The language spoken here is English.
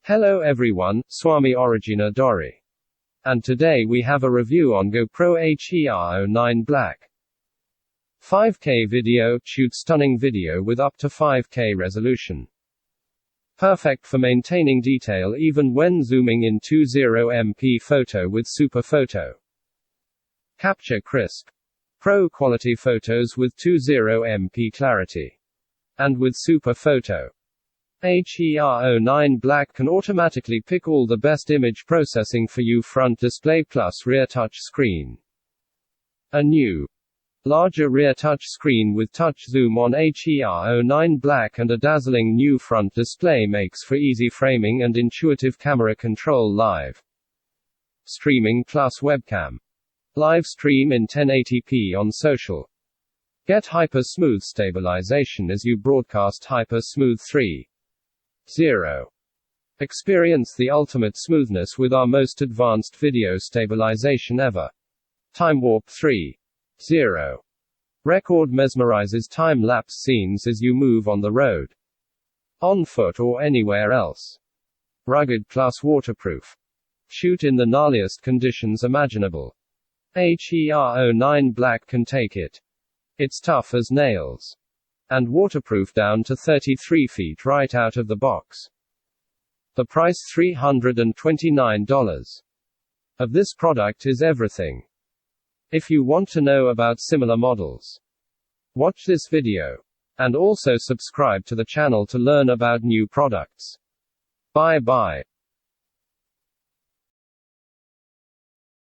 Hello everyone, Swami Origina Dori. And today we have a review on GoPro HERO9 Black. 5K video, shoots stunning video with up to 5K resolution. Perfect for maintaining detail even when zooming in 20MP photo with super photo. Capture crisp, pro quality photos with 20MP clarity. And with super photo. HERO9 Black can automatically pick all the best image processing for you, front display plus rear touch screen. A new, larger rear touch screen with touch zoom on HERO9 Black and a dazzling new front display makes for easy framing and intuitive camera control. Live streaming plus webcam. Live stream in 1080p on social. Get hyper smooth stabilization as you broadcast hyper smooth 3.0. Experience the ultimate smoothness with our most advanced video stabilization ever. Time Warp 3.0. Record mesmerizes time-lapse scenes as you move on the road, on foot or anywhere else. Rugged plus waterproof. Shoot in the gnarliest conditions imaginable. HERO9 Black can take it. It's tough as nails. And waterproof down to 33 feet right out of the box. The price $329 of this product is everything. If you want to know about similar models, watch this video. And also subscribe to the channel to learn about new products. Bye bye.